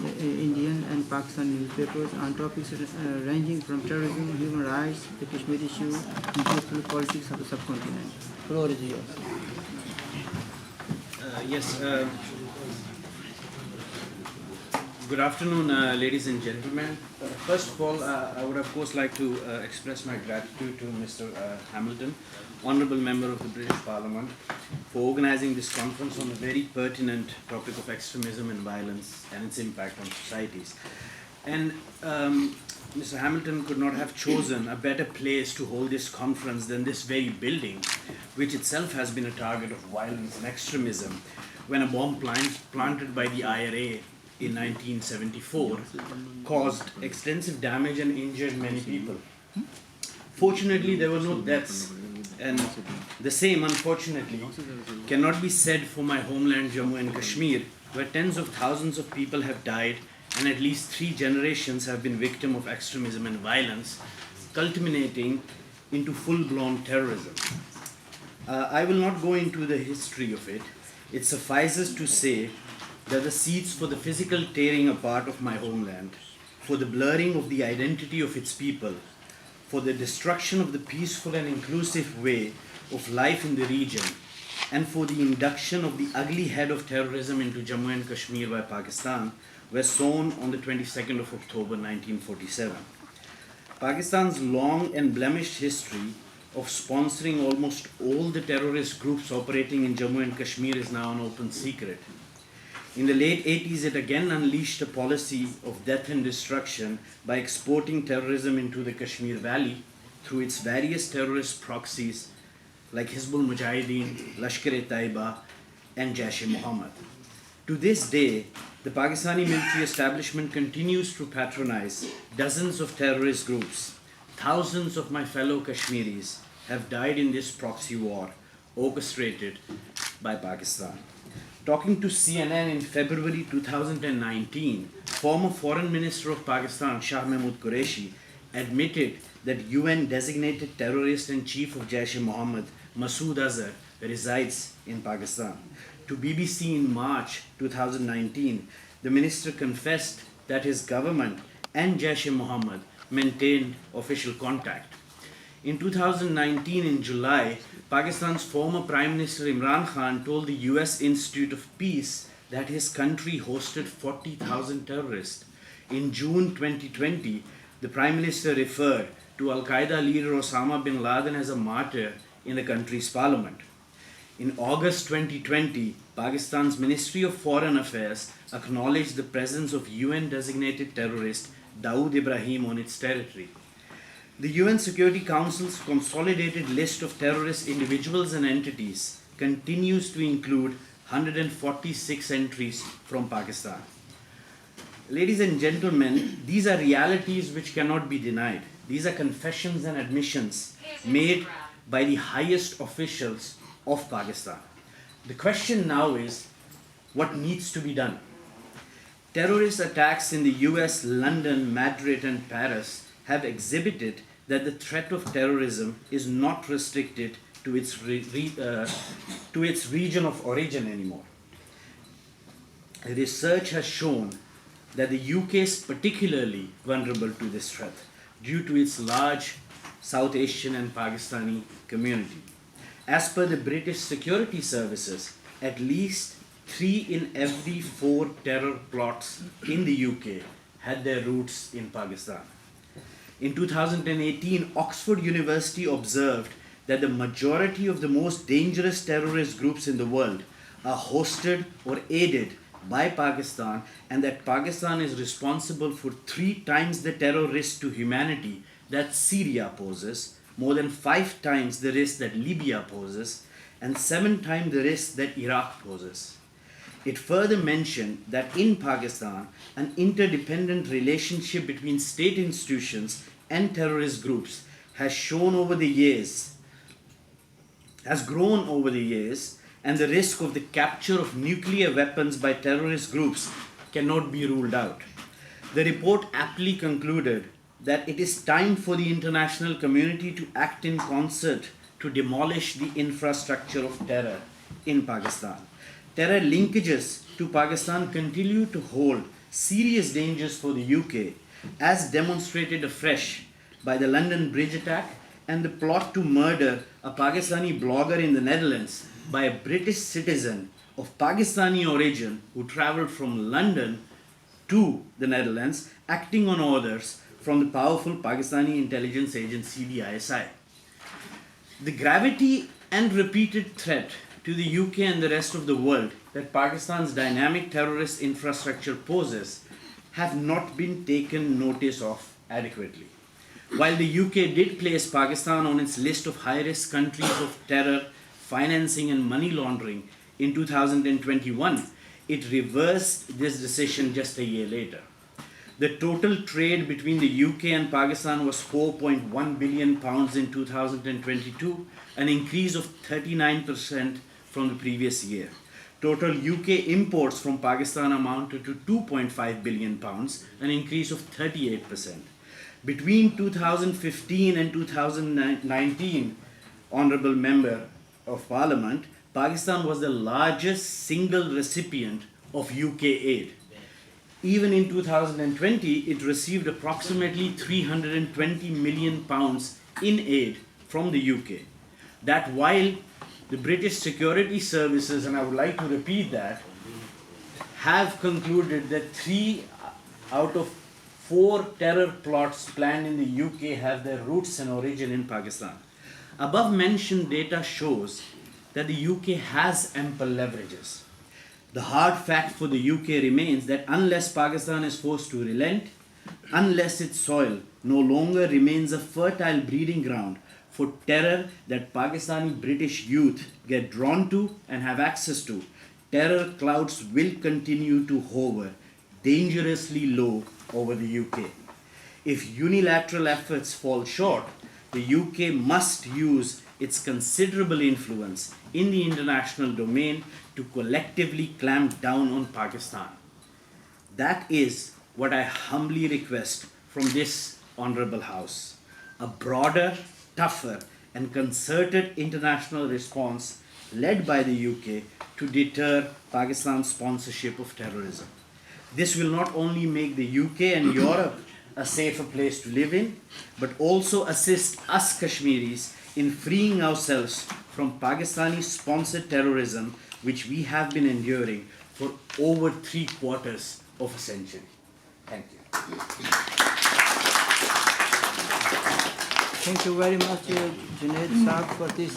Indian and Pakistani newspapers on topics ranging from terrorism, human rights, the Kashmir issue, and political politics of the subcontinent. Floor is yours. Yes. Good afternoon, ladies and gentlemen. First of all, I would of course like to express my gratitude to Mr. Hamilton, Honourable Member of the British Parliament, for organising this conference on a very pertinent topic of extremism and violence and its impact on societies. And Mr. Hamilton could not have chosen a better place to hold this conference than this very building, which itself has been a target of violence and extremism when a bomb planted by the IRA in 1974 caused extensive damage and injured many people. Fortunately, there were no deaths, and the same, unfortunately, cannot be said for my homeland Jammu and Kashmir, where tens of thousands of people have died and at least 3 generations have been victims of extremism and violence, culminating into full-blown terrorism. I will not go into the history of it. It suffices to say that the seeds for the physical tearing apart of my homeland, for the blurring of the identity of its people, for the destruction of the peaceful and inclusive way of life in the region, and for the induction of the ugly head of terrorism into Jammu and Kashmir by Pakistan, were sown on the 22nd of October 1947. Pakistan's long and blemished history of sponsoring almost all the terrorist groups operating in Jammu and Kashmir is now an open secret. In the late 80s, it again unleashed a policy of death and destruction by exporting terrorism into the Kashmir Valley through its various terrorist proxies like Hizbul Mujahideen, Lashkar-e-Taiba, and Jaish-e-Mohammed. To this day, the Pakistani military establishment continues to patronize dozens of terrorist groups. Thousands of my fellow Kashmiris have died in this proxy war orchestrated by Pakistan. Talking to CNN in February 2019, former Foreign Minister of Pakistan, Junaid Qureshi, admitted that UN designated terrorist and chief of Jaish-e-Mohammed, Masood Azhar, resides in Pakistan. To BBC in March 2019, the minister confessed that his government and Jaish-e-Mohammed maintained official contact. In 2019, in July, Pakistan's former Prime Minister Imran Khan told the US Institute of Peace that his country hosted 40,000 terrorists. In June 2020, the Prime Minister referred to Al-Qaeda leader Osama bin Laden as a martyr in the country's parliament. In August 2020, Pakistan's Ministry of Foreign Affairs acknowledged the presence of UN-designated terrorist Dawood Ibrahim on its territory. The UN Security Council's consolidated list of terrorist individuals and entities continues to include 146 entries from Pakistan. Ladies and gentlemen, these are realities which cannot be denied. These are confessions and admissions made by the highest officials of Pakistan. The question now is, what needs to be done? Terrorist attacks in the US, London, Madrid, and Paris have exhibited that the threat of terrorism is not restricted to its region of origin anymore. Research has shown that the UK is particularly vulnerable to this threat due to its large South Asian and Pakistani community. As per the British security services, at least 3 in every 4 terror plots in the UK had their roots in Pakistan. In 2018, Oxford University observed that the majority of the most dangerous terrorist groups in the world are hosted or aided by Pakistan, and that Pakistan is responsible for 3 times the terror risk to humanity that Syria poses, more than 5 times the risk that Libya poses, and 7 times the risk that Iraq poses. It further mentioned that in Pakistan, an interdependent relationship between state institutions and terrorist groups has grown over the years, and the risk of the capture of nuclear weapons by terrorist groups cannot be ruled out. The report aptly concluded that it is time for the international community to act in concert to demolish the infrastructure of terror in Pakistan. Terror linkages to Pakistan continue to hold serious dangers for the UK, as demonstrated afresh by the London Bridge attack and the plot to murder a Pakistani blogger in the Netherlands by a British citizen of Pakistani origin who travelled from London to the Netherlands, acting on orders from the powerful Pakistani intelligence agency, the ISI. The gravity and repeated threat to the UK and the rest of the world that Pakistan's dynamic terrorist infrastructure poses have not been taken notice of adequately. While the UK did place Pakistan on its list of high-risk countries of terror, financing and money laundering in 2021, it reversed this decision just a year later. The total trade between the UK and Pakistan was £4.1 billion in 2022, an increase of 39% from the previous year. Total UK imports from Pakistan amounted to £2.5 billion, an increase of 38%. Between 2015 and 2019, Honourable Member of Parliament, Pakistan was the largest single recipient of UK aid. Even in 2020, it received approximately £320 million in aid from the UK. That while the British security services, and I would like to repeat that, have concluded that 3 out of 4 terror plots planned in the UK have their roots and origin in Pakistan. Above mentioned data shows that the UK has ample leverages. The hard fact for the UK remains that unless Pakistan is forced to relent, unless its soil no longer remains a fertile breeding ground for terror that Pakistani British youth get drawn to and have access to, terror clouds will continue to hover dangerously low over the UK. If unilateral efforts fall short, the UK must use its considerable influence in the international domain to collectively clamp down on Pakistan. That is what I humbly request from this Honourable House. A broader, tougher and concerted international response led by the UK to deter Pakistan's sponsorship of terrorism. This will not only make the UK and Europe a safer place to live in, but also assist us Kashmiris in freeing ourselves from Pakistani-sponsored terrorism, which we have been enduring for over 3/4 of a century. Thank you. Thank you very much, Junaid Saab, for this